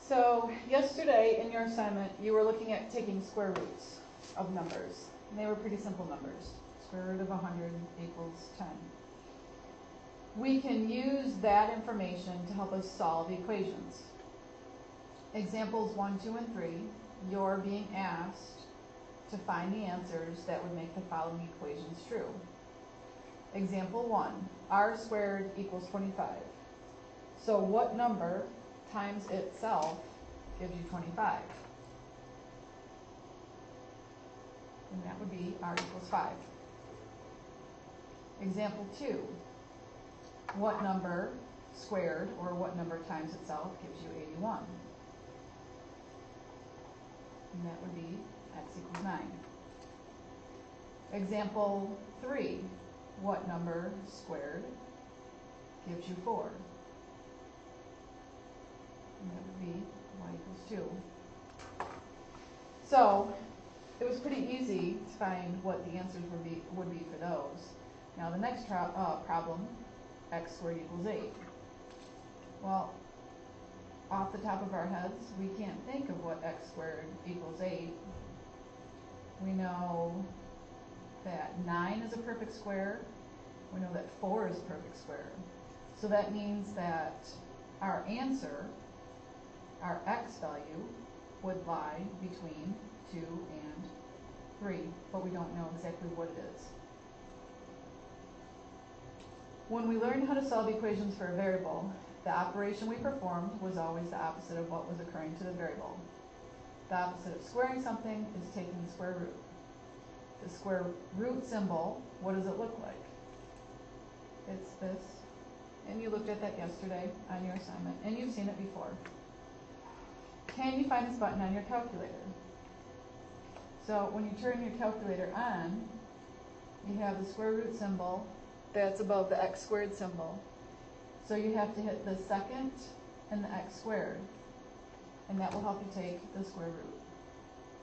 So yesterday in your assignment, you were looking at taking square roots of numbers. And they were pretty simple numbers. Square root of 100 equals 10. We can use that information to help us solve equations. Examples 1, 2, and 3, you're being asked to find the answers that would make the following equations true. Example 1, r squared equals 25. So what number times itself gives you 25? And that would be r equals 5. Example 2, what number squared, or what number times itself, gives you 81? And that would be x equals 9. Example 3, what number squared gives you 4? And that would be y equals 2. So it was pretty easy to find what the answers would be for those. Now the next problem, x squared equals 8. Well, off the top of our heads, we can't think of what x squared equals 8. We know that 9 is a perfect square. We know that 4 is a perfect square. So that means that our answer, our x value, would lie between 2 and 3, but we don't know exactly what it is. When we learned how to solve equations for a variable, the operation we performed was always the opposite of what was occurring to the variable. The opposite of squaring something is taking the square root. The square root symbol, what does it look like? It's this. And you looked at that yesterday on your assignment, and you've seen it before. Can you find this button on your calculator? So when you turn your calculator on, you have the square root symbol that's above the x squared symbol. So you have to hit the second and the x squared, and that will help you take the square root.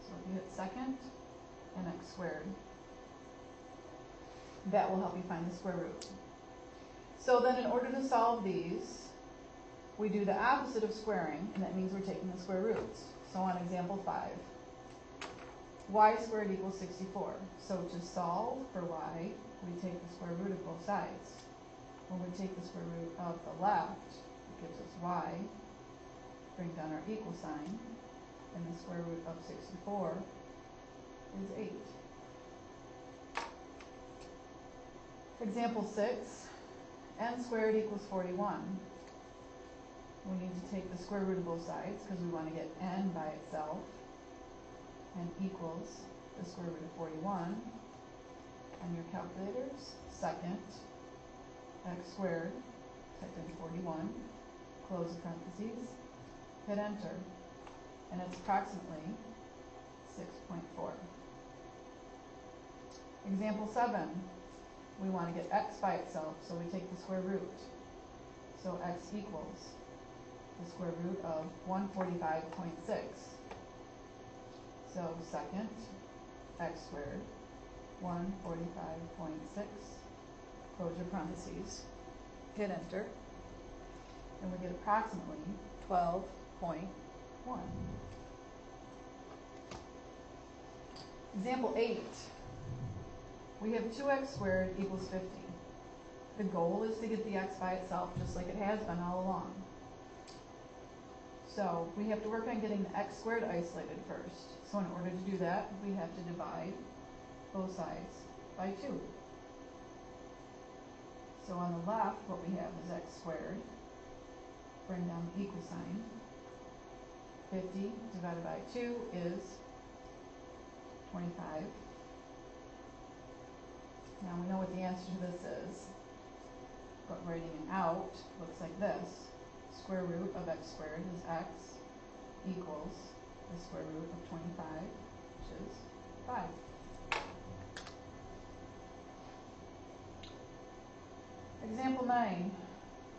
So if you hit second and x squared, that will help you find the square root. So then in order to solve these, we do the opposite of squaring, and that means we're taking the square roots. So on example 5, y squared equals 64. So to solve for y, we take the square root of both sides. When we take the square root of the left, it gives us y, bring down our equal sign, and the square root of 64 is 8. Example 6, n squared equals 41. We need to take the square root of both sides because we want to get n by itself, and equals the square root of 41. On your calculators, second, x squared, type in 41, close the parentheses, hit enter, and it's approximately 6.4. Example 7, we want to get x by itself, so we take the square root. So x equals the square root of 145.6. So second, x squared, 145.6, close your parentheses, hit enter, and we get approximately 12.1. Example 8, we have 2x squared equals 50. The goal is to get the x by itself, just like it has been all along. So we have to work on getting the x squared isolated first. So in order to do that, we have to divide both sides by 2. So on the left, what we have is x squared. Bring down the equal sign. 50 divided by 2 is 25. Now we know what the answer to this is, but writing it out looks like this. Square root of x squared is x equals the square root of 25, which is 5. Example 9,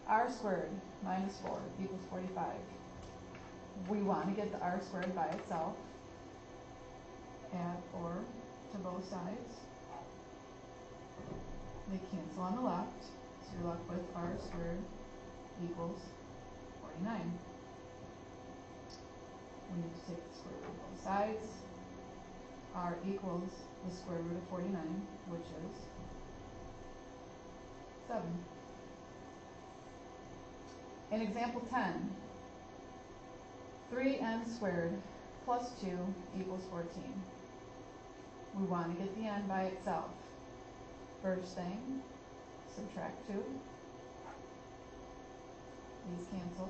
r squared minus 4 equals 45. We want to get the r squared by itself. Add 4 to both sides. They cancel on the left, so you're left with r squared equals 49. we need to take the square root of both sides. R equals the square root of 49, which is 7. In example 10, 3n squared plus 2 equals 14. We want to get the n by itself. First thing, subtract 2. These cancel.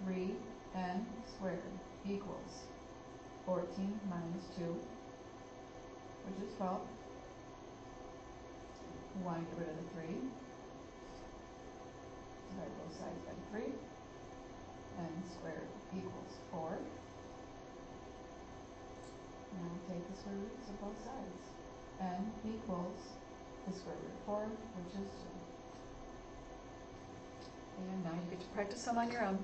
3n squared equals 14 minus 2, which is 12. We want to get rid of the 3. Divide both sides by 3. N squared equals 4. Now take the square roots of both sides. N equals the square root of 4, which is 2. And now you get to practice some on your own.